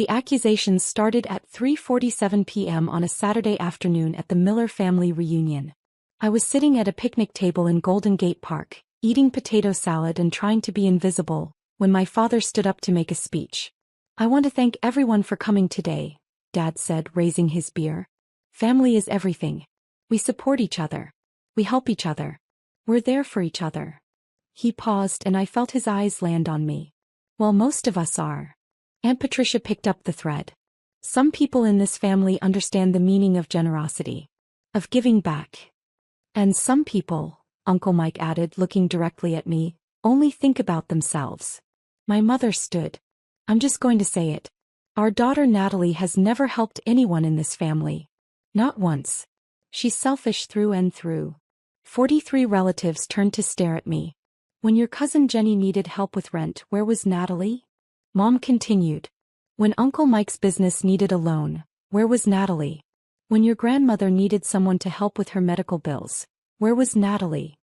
The accusations started at 3:47 p.m. on a Saturday afternoon at the Miller family reunion. I was sitting at a picnic table in Golden Gate Park, eating potato salad and trying to be invisible, when my father stood up to make a speech. "I want to thank everyone for coming today," Dad said, raising his beer. "Family is everything. We support each other. We help each other. We're there for each other." He paused and I felt his eyes land on me. "Well, most of us are." Aunt Patricia picked up the thread. "Some people in this family understand the meaning of generosity, of giving back. And some people," Uncle Mike added, looking directly at me, "only think about themselves." My mother stood. "I'm just going to say it. Our daughter Natalie has never helped anyone in this family. Not once. She's selfish through and through." 43 relatives turned to stare at me. "When your cousin Jenny needed help with rent, where was Natalie?" Mom continued. "When Uncle Mike's business needed a loan, where was Natalie? When your grandmother needed someone to help with her medical bills, where was Natalie?"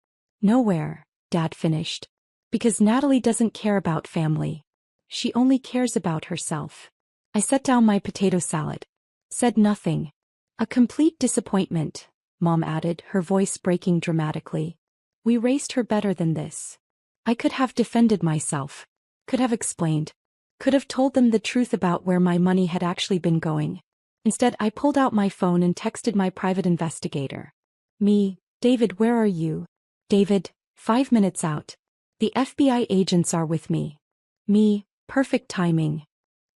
"Nowhere," Dad finished. "Because Natalie doesn't care about family. She only cares about herself." I set down my potato salad. Said nothing. "A complete disappointment," Mom added, her voice breaking dramatically. "We raised her better than this. I could have defended myself. Could have explained. Could have told them the truth about where my money had actually been going. Instead, I pulled out my phone and texted my private investigator. Me, David, where are you? David, 5 minutes out. The FBI agents are with me. Me, perfect timing."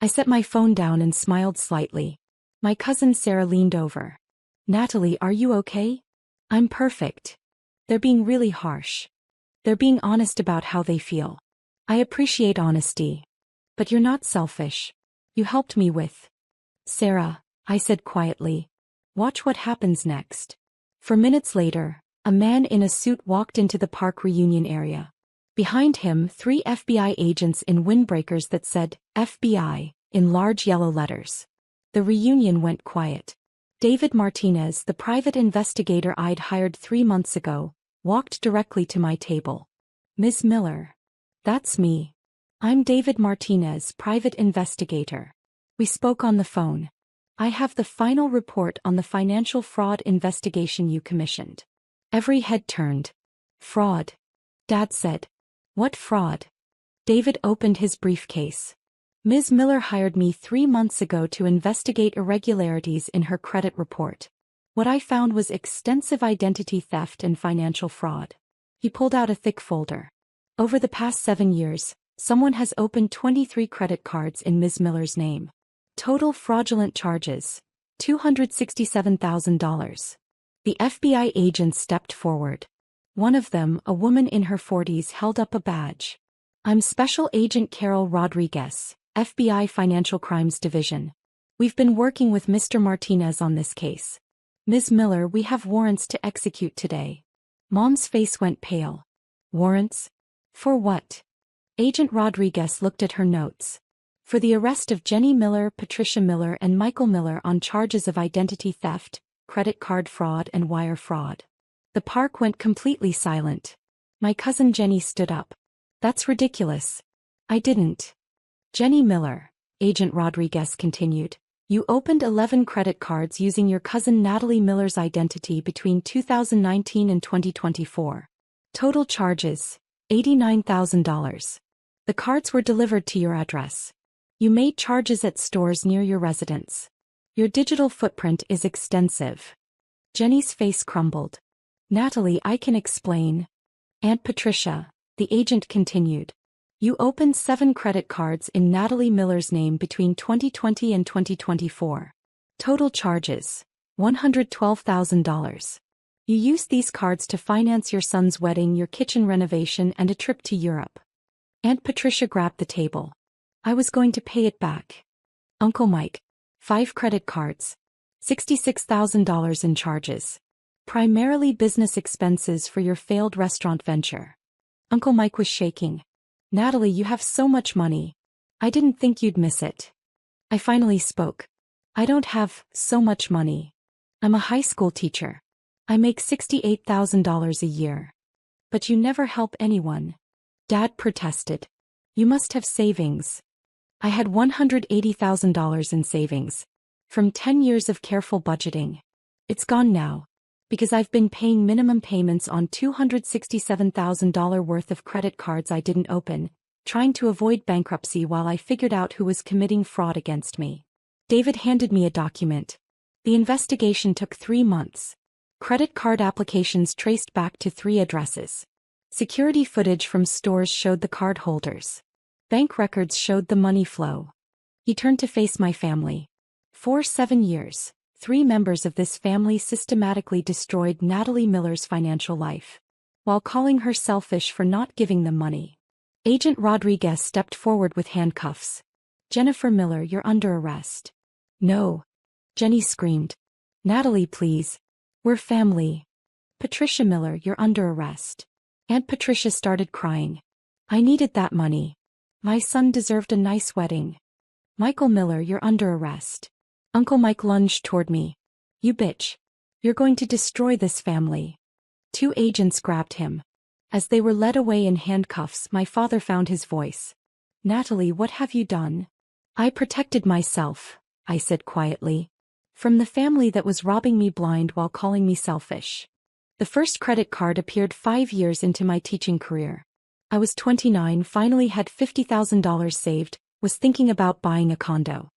I set my phone down and smiled slightly. My cousin Sarah leaned over. "Natalie, are you okay?" "I'm perfect." "They're being really harsh. They're being honest about how they feel. I appreciate honesty. But you're not selfish. You helped me with." "Sarah," I said quietly. "Watch what happens next." For minutes later, a man in a suit walked into the park reunion area. Behind him, 3 FBI agents in windbreakers that said, "FBI," in large yellow letters. The reunion went quiet. David Martinez, the private investigator I'd hired 3 months ago, walked directly to my table. "Ms. Miller." "That's me. I'm David Martinez, private investigator." We spoke on the phone. "I have the final report on the financial fraud investigation you commissioned." Every head turned. "Fraud?" Dad said. "What fraud?" David opened his briefcase. "Ms. Miller hired me 3 months ago to investigate irregularities in her credit report. What I found was extensive identity theft and financial fraud." He pulled out a thick folder. "Over the past 7 years, someone has opened 23 credit cards in Ms. Miller's name. Total fraudulent charges, $267,000. The FBI agents stepped forward. One of them, a woman in her 40s, held up a badge. "I'm Special Agent Carol Rodriguez, FBI Financial Crimes Division. We've been working with Mr. Martinez on this case. Ms. Miller, we have warrants to execute today." Mom's face went pale. "Warrants? For what?" Agent Rodriguez looked at her notes. "For the arrest of Jenny Miller, Patricia Miller and Michael Miller on charges of identity theft, credit card fraud and wire fraud." The park went completely silent. My cousin Jenny stood up. "That's ridiculous." "I didn't." "Jenny Miller," Agent Rodriguez continued, "you opened 11 credit cards using your cousin Natalie Miller's identity between 2019 and 2024. Total charges, $89,000. The cards were delivered to your address. You made charges at stores near your residence. Your digital footprint is extensive." Jenny's face crumbled. "Natalie, I can explain." "Aunt Patricia," the agent continued, "you opened 7 credit cards in Natalie Miller's name between 2020 and 2024. Total charges, $112,000. You used these cards to finance your son's wedding, your kitchen renovation, and a trip to Europe." Aunt Patricia grabbed the table. "I was going to pay it back." "Uncle Mike, 5 credit cards, $66,000 in charges. Primarily business expenses for your failed restaurant venture." Uncle Mike was shaking. "Natalie, you have so much money. I didn't think you'd miss it." I finally spoke. "I don't have so much money. I'm a high school teacher. I make $68,000 a year." "But you never help anyone." Dad protested. "You must have savings." I had $180,000 in savings. From 10 years of careful budgeting. It's gone now. Because I've been paying minimum payments on $267,000 worth of credit cards I didn't open, trying to avoid bankruptcy while I figured out who was committing fraud against me. David handed me a document. The investigation took 3 months. Credit card applications traced back to 3 addresses. Security footage from stores showed the card holders. Bank records showed the money flow. He turned to face my family. For 7 years, 3 members of this family systematically destroyed Natalie Miller's financial life, while calling her selfish for not giving them money. Agent Rodriguez stepped forward with handcuffs. "Jennifer Miller, you're under arrest." "No." Jenny screamed. "Natalie, please. We're family." "Patricia Miller, you're under arrest." Aunt Patricia started crying. "I needed that money. My son deserved a nice wedding." "Michael Miller, you're under arrest." Uncle Mike lunged toward me. "You bitch. You're going to destroy this family." 2 agents grabbed him. As they were led away in handcuffs, my father found his voice. "Natalie, what have you done?" "I protected myself," I said quietly. "From the family that was robbing me blind while calling me selfish." The first credit card appeared 5 years into my teaching career. I was 29, finally had $50,000 saved, was thinking about buying a condo.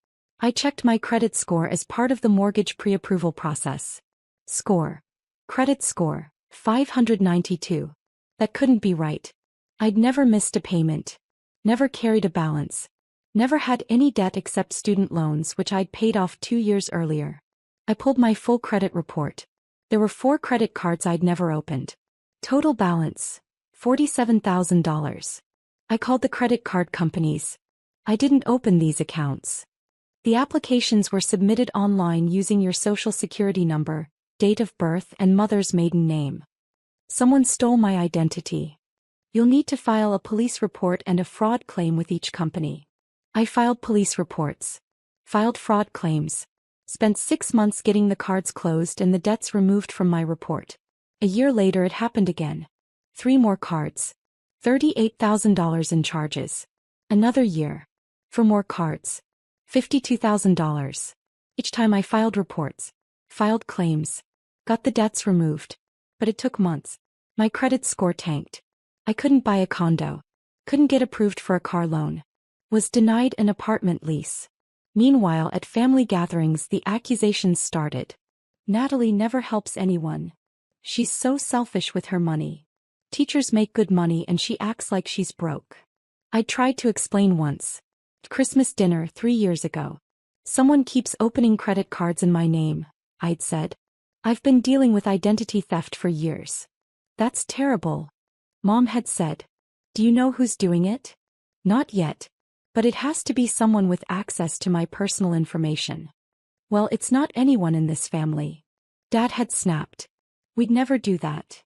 I checked my credit score as part of the mortgage pre-approval process. Score. Credit score, 592. That couldn't be right. I'd never missed a payment. Never carried a balance. Never had any debt except student loans which I'd paid off 2 years earlier. I pulled my full credit report. There were 4 credit cards I'd never opened. Total balance, $47,000. I called the credit card companies. I didn't open these accounts. The applications were submitted online using your social security number, date of birth, and mother's maiden name. Someone stole my identity. You'll need to file a police report and a fraud claim with each company. I filed police reports. Filed fraud claims. Spent 6 months getting the cards closed and the debts removed from my report. A year later it happened again. 3 more cards. $38,000 in charges. Another year. For more cards. $52,000. Each time I filed reports. Filed claims. Got the debts removed. But it took months. My credit score tanked. I couldn't buy a condo. Couldn't get approved for a car loan. Was denied an apartment lease. Meanwhile, at family gatherings the accusations started. Natalie never helps anyone. She's so selfish with her money. Teachers make good money and she acts like she's broke. I tried to explain once. Christmas dinner 3 years ago. "Someone keeps opening credit cards in my name," I'd said. "I've been dealing with identity theft for years." "That's terrible." Mom had said. "Do you know who's doing it?" "Not yet. But it has to be someone with access to my personal information." "Well, it's not anyone in this family." Dad had snapped. "We'd never do that."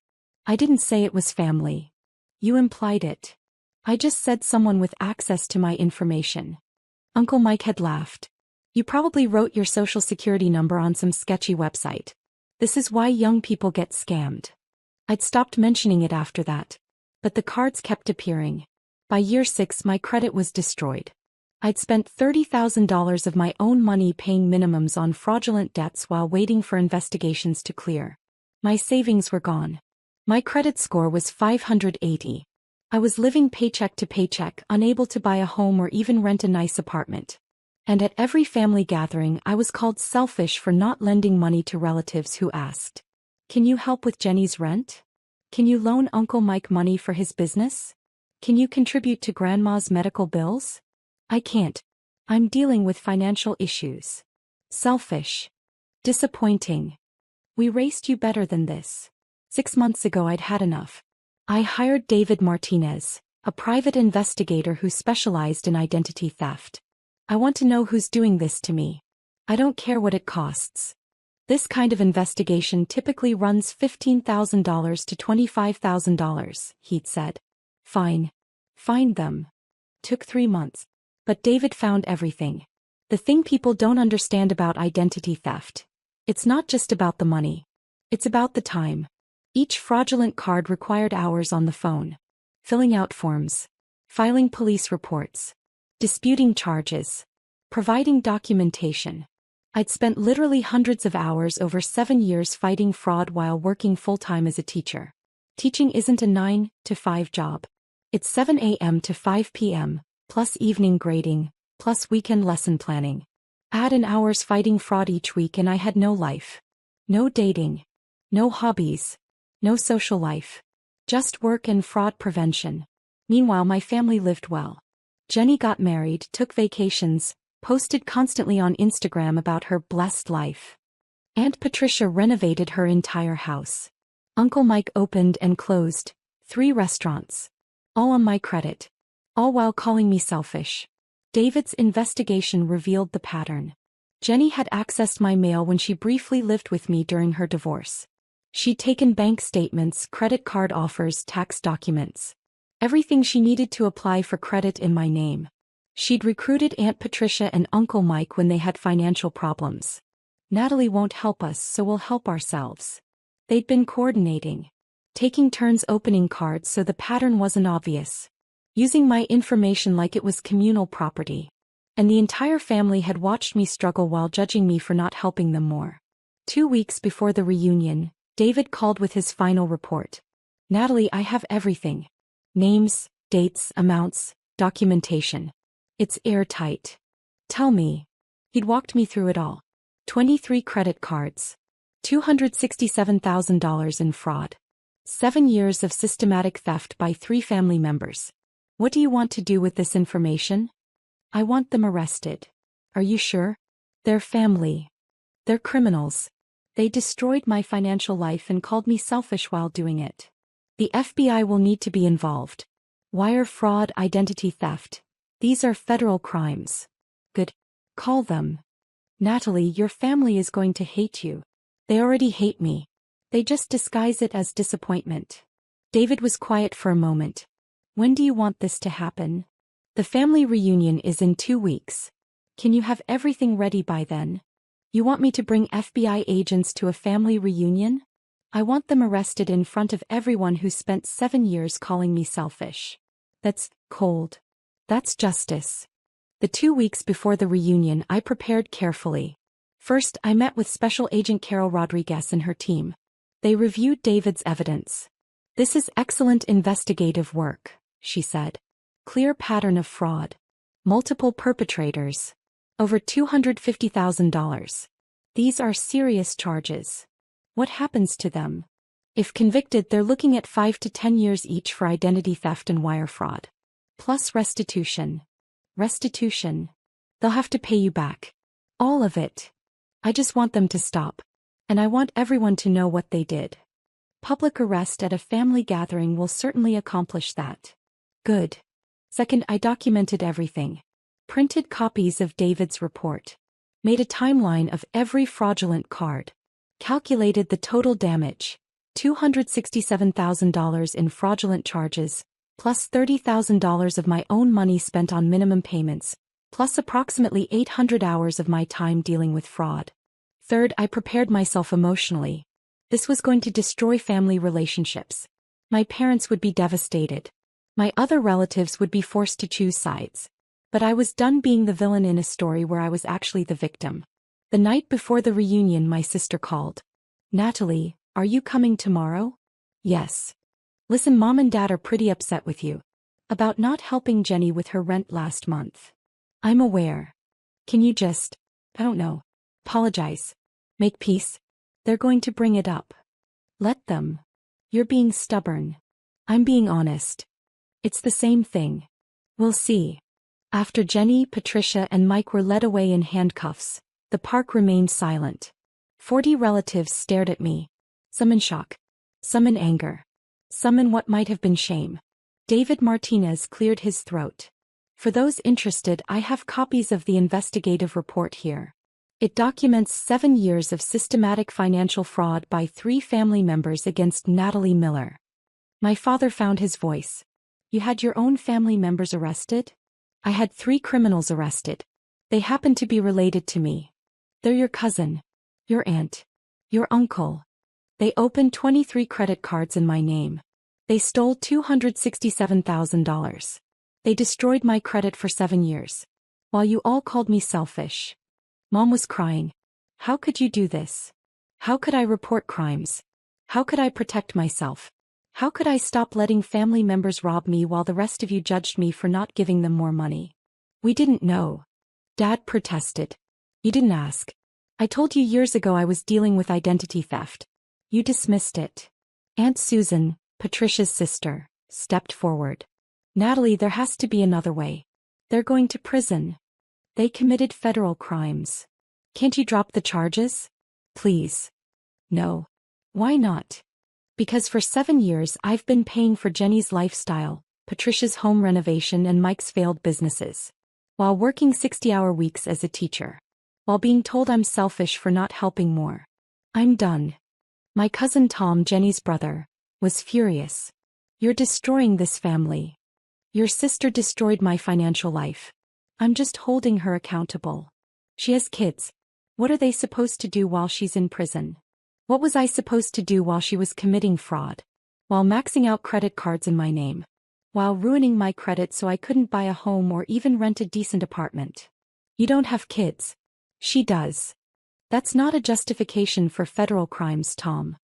"I didn't say it was family." "You implied it." "I just said someone with access to my information." Uncle Mike had laughed. "You probably wrote your social security number on some sketchy website. This is why young people get scammed." I'd stopped mentioning it after that. But the cards kept appearing. By year 6 my credit was destroyed. I'd spent $30,000 of my own money paying minimums on fraudulent debts while waiting for investigations to clear. My savings were gone. My credit score was 580. I was living paycheck to paycheck, unable to buy a home or even rent a nice apartment. And at every family gathering I was called selfish for not lending money to relatives who asked, "Can you help with Jenny's rent? Can you loan Uncle Mike money for his business? Can you contribute to Grandma's medical bills?" I can't. I'm dealing with financial issues. Selfish. Disappointing. "We raced you better than this." 6 months ago I'd had enough. I hired David Martinez, a private investigator who specialized in identity theft. "I want to know who's doing this to me. I don't care what it costs." This kind of investigation typically runs $15,000 to $25,000, he'd said. "Fine. Find them." Took 3 months. But David found everything. The thing people don't understand about identity theft. It's not just about the money. It's about the time. Each fraudulent card required hours on the phone. Filling out forms. Filing police reports. disputing charges, providing documentation. I'd spent literally hundreds of hours over 7 years fighting fraud while working full-time as a teacher. Teaching isn't a 9 to 5 job. It's 7 a.m. to 5 p.m., plus evening grading, plus weekend lesson planning. Add an hour's fighting fraud each week and I had no life. No dating. No hobbies. No social life. Just work and fraud prevention. Meanwhile, my family lived well. Jenny got married, took vacations, posted constantly on Instagram about her blessed life. Aunt Patricia renovated her entire house. Uncle Mike opened and closed 3 restaurants. All on my credit. All while calling me selfish. David's investigation revealed the pattern. Jenny had accessed my mail when she briefly lived with me during her divorce. She'd taken bank statements, credit card offers, tax documents. Everything she needed to apply for credit in my name. She'd recruited Aunt Patricia and Uncle Mike when they had financial problems. Natalie won't help us, so we'll help ourselves. They'd been coordinating. Taking turns opening cards so the pattern wasn't obvious. Using my information like it was communal property. And the entire family had watched me struggle while judging me for not helping them more. 2 weeks before the reunion, David called with his final report. Natalie, I have everything. Names, dates, amounts, documentation. It's airtight. Tell me. He'd walked me through it all. 23 credit cards. $267,000 in fraud. 7 years of systematic theft by 3 family members. What do you want to do with this information? I want them arrested. Are you sure? They're family. They're criminals. They destroyed my financial life and called me selfish while doing it. The FBI will need to be involved. Wire fraud, identity theft. These are federal crimes. Good. Call them. Natalie, your family is going to hate you. They already hate me. They just disguise it as disappointment. David was quiet for a moment. When do you want this to happen? The family reunion is in 2 weeks. Can you have everything ready by then? You want me to bring FBI agents to a family reunion? I want them arrested in front of everyone who spent 7 years calling me selfish. That's cold. That's justice. The 2 weeks before the reunion, I prepared carefully. First, I met with Special Agent Carol Rodriguez and her team. They reviewed David's evidence. This is excellent investigative work, she said. Clear pattern of fraud. Multiple perpetrators. Over $250,000. These are serious charges. What happens to them? If convicted, they're looking at 5 to 10 years each for identity theft and wire fraud. Plus restitution. Restitution. They'll have to pay you back. All of it. I just want them to stop. And I want everyone to know what they did. Public arrest at a family gathering will certainly accomplish that. Good. Second, I documented everything. Printed copies of David's report. Made a timeline of every fraudulent card. Calculated the total damage. $267,000 in fraudulent charges, plus $30,000 of my own money spent on minimum payments, plus approximately 800 hours of my time dealing with fraud. Third, I prepared myself emotionally. This was going to destroy family relationships. My parents would be devastated. My other relatives would be forced to choose sides. But I was done being the villain in a story where I was actually the victim. The night before the reunion, my sister called. Natalie, are you coming tomorrow? Yes. Listen, Mom and Dad are pretty upset with you. About not helping Jenny with her rent last month. I'm aware. Can you just, I don't know, apologize? Make peace? They're going to bring it up. Let them. You're being stubborn. I'm being honest. It's the same thing. We'll see. After Jenny, Patricia, and Mike were led away in handcuffs, the park remained silent. 40 relatives stared at me. Some in shock. Some in anger. Some in what might have been shame. David Martinez cleared his throat. For those interested, I have copies of the investigative report here. It documents 7 years of systematic financial fraud by 3 family members against Natalie Miller. My father found his voice. You had your own family members arrested? I had 3 criminals arrested. They happen to be related to me. They're your cousin, your aunt, your uncle. They opened 23 credit cards in my name. They stole $267,000. They destroyed my credit for 7 years. While you all called me selfish. Mom was crying. How could you do this? How could I report crimes? How could I protect myself? How could I stop letting family members rob me while the rest of you judged me for not giving them more money? We didn't know. Dad protested. You didn't ask. I told you years ago I was dealing with identity theft. You dismissed it. Aunt Susan, Patricia's sister, stepped forward. Natalie, there has to be another way. They're going to prison. They committed federal crimes. Can't you drop the charges? Please. No. Why not? Because for 7 years I've been paying for Jenny's lifestyle, Patricia's home renovation and Mike's failed businesses. While working 60-hour weeks as a teacher. While being told I'm selfish for not helping more. I'm done. My cousin Tom, Jenny's brother, was furious. You're destroying this family. Your sister destroyed my financial life. I'm just holding her accountable. She has kids. What are they supposed to do while she's in prison? What was I supposed to do while she was committing fraud? While maxing out credit cards in my name? While ruining my credit so I couldn't buy a home or even rent a decent apartment? You don't have kids. She does. That's not a justification for federal crimes, Tom.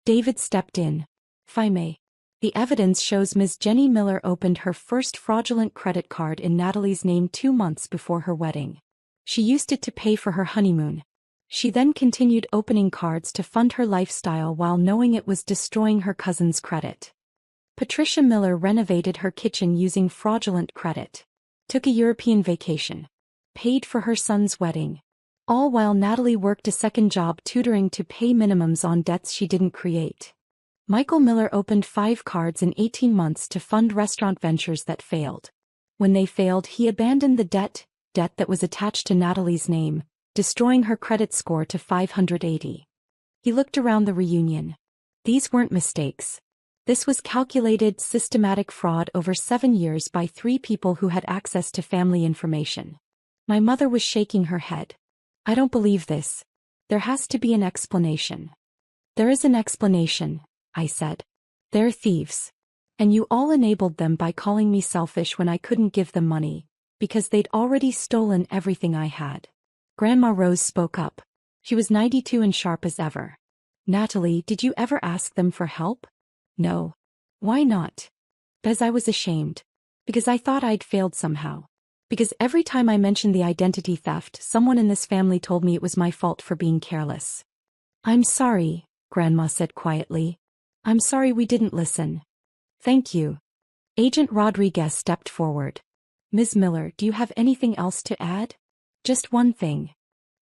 David stepped in. If I may. The evidence shows Ms. Jenny Miller opened her first fraudulent credit card in Natalie's name 2 months before her wedding. She used it to pay for her honeymoon. She then continued opening cards to fund her lifestyle while knowing it was destroying her cousin's credit. Patricia Miller renovated her kitchen using fraudulent credit. Took a European vacation. Paid for her son's wedding. All while Natalie worked a second job tutoring to pay minimums on debts she didn't create. Michael Miller opened 5 cards in 18 months to fund restaurant ventures that failed. When they failed, he abandoned the debt that was attached to Natalie's name, destroying her credit score to 580. He looked around the reunion. These weren't mistakes. This was calculated, systematic fraud over 7 years by 3 people who had access to family information. My mother was shaking her head. I don't believe this. There has to be an explanation. There is an explanation, I said. They're thieves. And you all enabled them by calling me selfish when I couldn't give them money, because they'd already stolen everything I had. Grandma Rose spoke up. She was 92 and sharp as ever. Natalie, did you ever ask them for help? No. Why not? Because I was ashamed. Because I thought I'd failed somehow. Because every time I mentioned the identity theft, someone in this family told me it was my fault for being careless. I'm sorry, Grandma said quietly. I'm sorry we didn't listen. Thank you. Agent Rodriguez stepped forward. Ms. Miller, do you have anything else to add? Just one thing.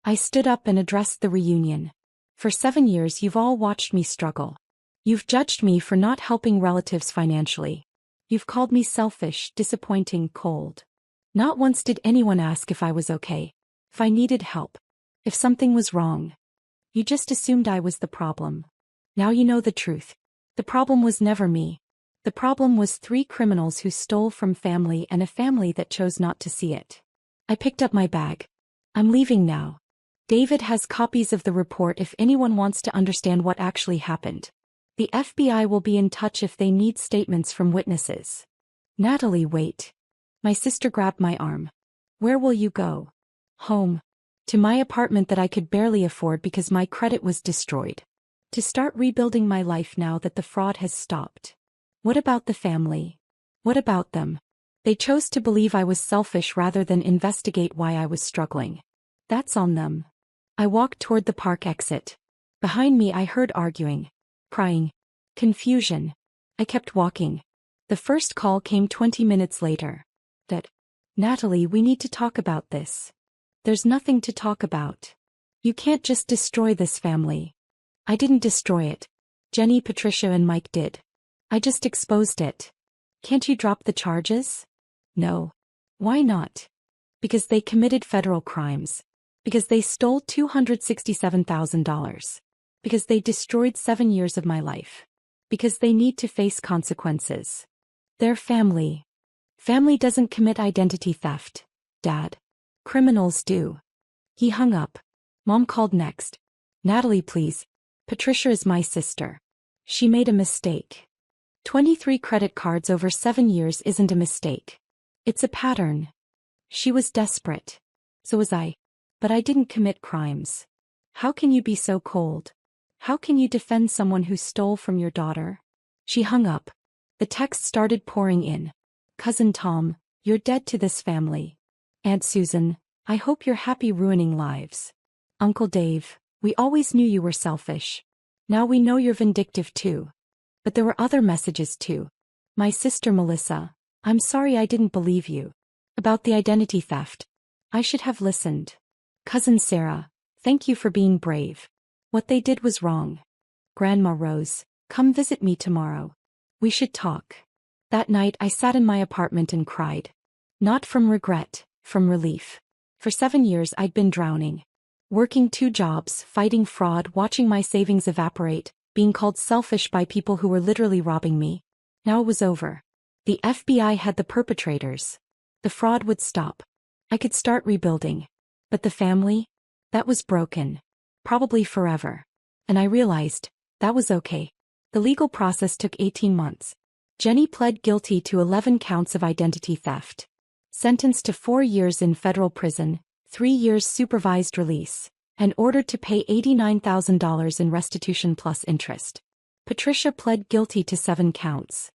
I stood up and addressed the reunion. For 7 years you've all watched me struggle. You've judged me for not helping relatives financially. You've called me selfish, disappointing, cold. Not once did anyone ask if I was okay, if I needed help, if something was wrong. You just assumed I was the problem. Now you know the truth. The problem was never me. The problem was 3 criminals who stole from family and a family that chose not to see it. I picked up my bag. I'm leaving now. David has copies of the report if anyone wants to understand what actually happened. The FBI will be in touch if they need statements from witnesses. Natalie, wait. My sister grabbed my arm. Where will you go? Home. To my apartment that I could barely afford because my credit was destroyed. To start rebuilding my life now that the fraud has stopped. What about the family? What about them? They chose to believe I was selfish rather than investigate why I was struggling. That's on them. I walked toward the park exit. Behind me I heard arguing, crying, confusion. I kept walking. The first call came 20 minutes later. Natalie, we need to talk about this. There's nothing to talk about. You can't just destroy this family. I didn't destroy it. Jenny, Patricia and Mike did. I just exposed it. Can't you drop the charges? No. Why not? Because they committed federal crimes. Because they stole $267,000. Because they destroyed 7 years of my life. Because they need to face consequences. They're family. Family doesn't commit identity theft, Dad. Criminals do. He hung up. Mom called next. Natalie, please. Patricia is my sister. She made a mistake. 23 credit cards over 7 years isn't a mistake. It's a pattern. She was desperate. So was I. But I didn't commit crimes. How can you be so cold? How can you defend someone who stole from your daughter? She hung up. The text started pouring in. Cousin Tom, you're dead to this family. Aunt Susan, I hope you're happy ruining lives. Uncle Dave, we always knew you were selfish. Now we know you're vindictive too. But there were other messages too. My sister Melissa, I'm sorry I didn't believe you. About the identity theft. I should have listened. Cousin Sarah, thank you for being brave. What they did was wrong. Grandma Rose, come visit me tomorrow. We should talk. That night I sat in my apartment and cried. Not from regret, from relief. For 7 years I'd been drowning. Working 2 jobs, fighting fraud, watching my savings evaporate, being called selfish by people who were literally robbing me. Now it was over. The FBI had the perpetrators. The fraud would stop. I could start rebuilding. But the family? That was broken. Probably forever. And I realized, that was okay. The legal process took 18 months. Jenny pled guilty to 11 counts of identity theft. Sentenced to 4 years in federal prison, 3 years supervised release, and ordered to pay $89,000 in restitution plus interest. Patricia pled guilty to 7 counts.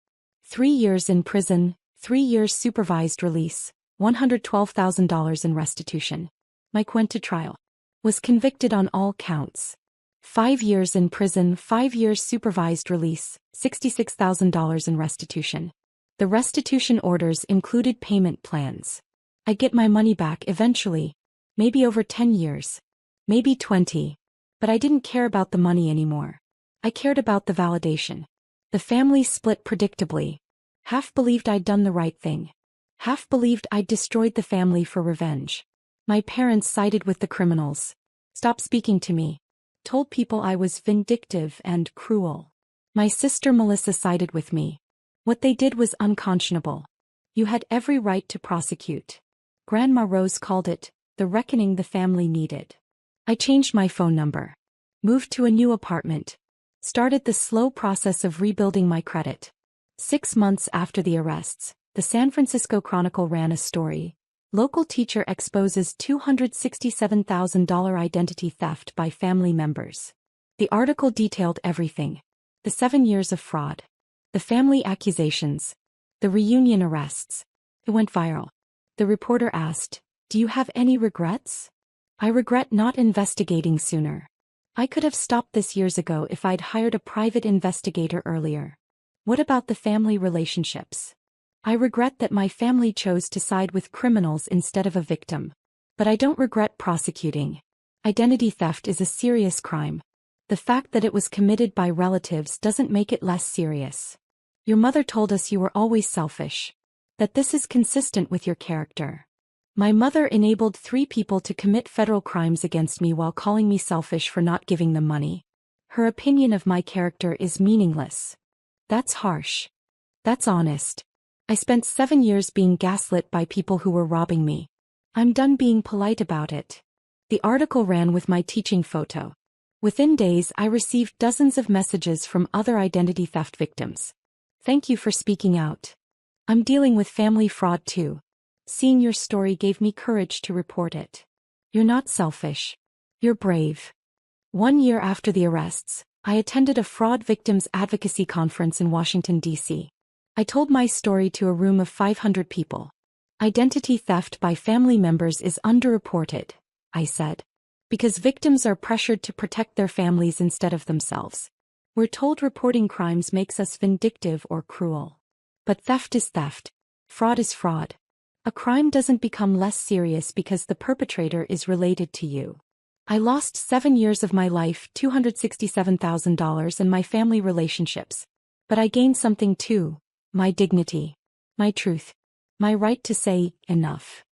3 years in prison, 3 years supervised release, $112,000 in restitution. Mike went to trial. Was convicted on all counts. 5 years in prison, 5 years supervised release, $66,000 in restitution. The restitution orders included payment plans. I'd get my money back eventually. Maybe over 10 years. Maybe 20. But I didn't care about the money anymore. I cared about the validation. The family split predictably. Half believed I'd done the right thing. Half believed I'd destroyed the family for revenge. My parents sided with the criminals. Stopped speaking to me. Told people I was vindictive and cruel. My sister Melissa sided with me. What they did was unconscionable. You had every right to prosecute. Grandma Rose called it the reckoning the family needed. I changed my phone number. Moved to a new apartment. Started the slow process of rebuilding my credit. 6 months after the arrests, the San Francisco Chronicle ran a story. Local teacher exposes $267,000 identity theft by family members. The article detailed everything. The 7 years of fraud. The family accusations. The reunion arrests. It went viral. The reporter asked, "Do you have any regrets?" I regret not investigating sooner. I could have stopped this years ago if I'd hired a private investigator earlier. What about the family relationships? I regret that my family chose to side with criminals instead of a victim. But I don't regret prosecuting. Identity theft is a serious crime. The fact that it was committed by relatives doesn't make it less serious. Your mother told us you were always selfish. That this is consistent with your character. My mother enabled 3 people to commit federal crimes against me while calling me selfish for not giving them money. Her opinion of my character is meaningless. That's harsh. That's honest. I spent 7 years being gaslit by people who were robbing me. I'm done being polite about it. The article ran with my teaching photo. Within days I received dozens of messages from other identity theft victims. Thank you for speaking out. I'm dealing with family fraud too. Seeing your story gave me courage to report it. You're not selfish. You're brave. 1 year after the arrests, I attended a fraud victims advocacy conference in Washington, D.C. I told my story to a room of 500 people. Identity theft by family members is underreported, I said. Because victims are pressured to protect their families instead of themselves. We're told reporting crimes makes us vindictive or cruel. But theft is theft. Fraud is fraud. A crime doesn't become less serious because the perpetrator is related to you. I lost 7 years of my life, $267,000 and my family relationships. But I gained something too. My dignity. My truth. My right to say, enough.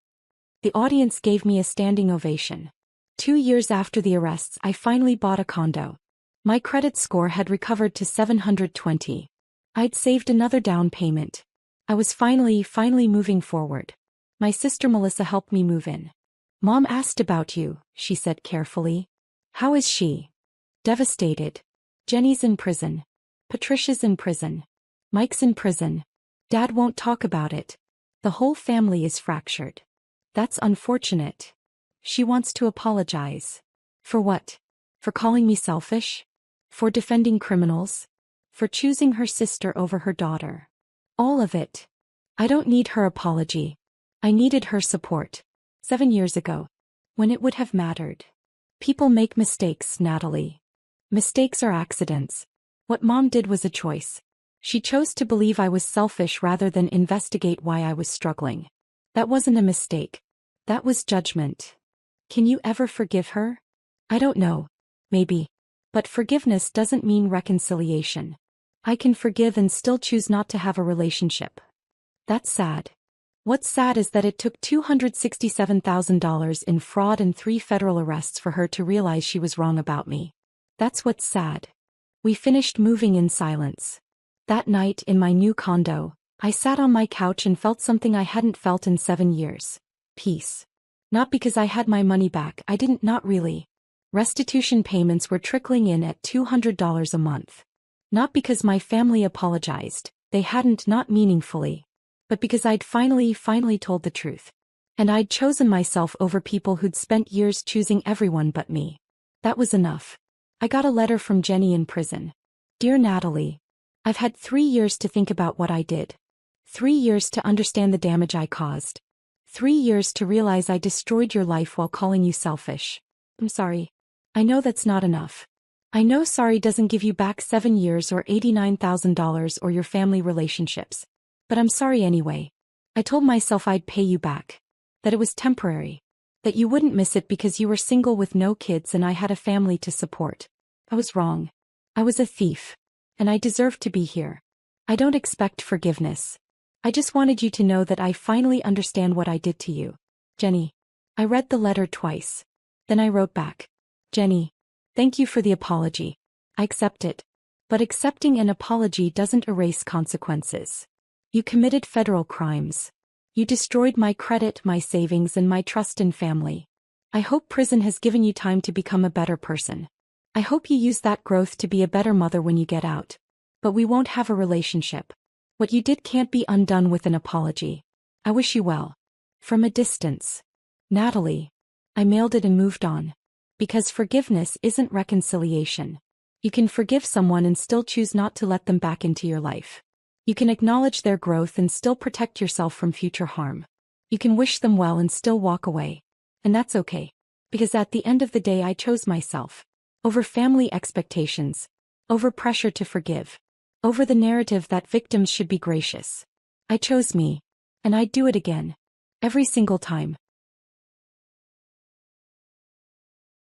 The audience gave me a standing ovation. 2 years after the arrests, I finally bought a condo. My credit score had recovered to 720. I'd saved another down payment. I was finally moving forward. My sister Melissa helped me move in. Mom asked about you, she said carefully. How is she? Devastated. Jenny's in prison. Patricia's in prison. Mike's in prison. Dad won't talk about it. The whole family is fractured. That's unfortunate. She wants to apologize. For what? For calling me selfish? For defending criminals? For choosing her sister over her daughter? All of it. I don't need her apology. I needed her support. 7 years ago. When it would have mattered. People make mistakes, Natalie. Mistakes are accidents. What Mom did was a choice. She chose to believe I was selfish rather than investigate why I was struggling. That wasn't a mistake. That was judgment. Can you ever forgive her? I don't know. Maybe. But forgiveness doesn't mean reconciliation. I can forgive and still choose not to have a relationship. That's sad. What's sad is that it took $267,000 in fraud and 3 federal arrests for her to realize she was wrong about me. That's what's sad. We finished moving in silence. That night in my new condo, I sat on my couch and felt something I hadn't felt in 7 years. Peace. Not because I had my money back, I didn't, not really. Restitution payments were trickling in at $200 a month. Not because my family apologized, they hadn't, not meaningfully. But because I'd finally told the truth. And I'd chosen myself over people who'd spent years choosing everyone but me. That was enough. I got a letter from Jenny in prison. Dear Natalie, I've had 3 years to think about what I did. 3 years to understand the damage I caused. 3 years to realize I destroyed your life while calling you selfish. I'm sorry. I know that's not enough. I know sorry doesn't give you back 7 years or $89,000 or your family relationships. But I'm sorry anyway. I told myself I'd pay you back. That it was temporary. That you wouldn't miss it because you were single with no kids and I had a family to support. I was wrong. I was a thief. And I deserve to be here. I don't expect forgiveness. I just wanted you to know that I finally understand what I did to you. Jenny. I read the letter twice. Then I wrote back. Jenny. Thank you for the apology. I accept it. But accepting an apology doesn't erase consequences. You committed federal crimes. You destroyed my credit, my savings, and my trust in family. I hope prison has given you time to become a better person. I hope you use that growth to be a better mother when you get out. But we won't have a relationship. What you did can't be undone with an apology. I wish you well. From a distance. Natalie. I mailed it and moved on. Because forgiveness isn't reconciliation. You can forgive someone and still choose not to let them back into your life. You can acknowledge their growth and still protect yourself from future harm. You can wish them well and still walk away. And that's okay. Because at the end of the day I chose myself. Over family expectations. Over pressure to forgive. Over the narrative that victims should be gracious. I chose me. And I'd do it again. Every single time.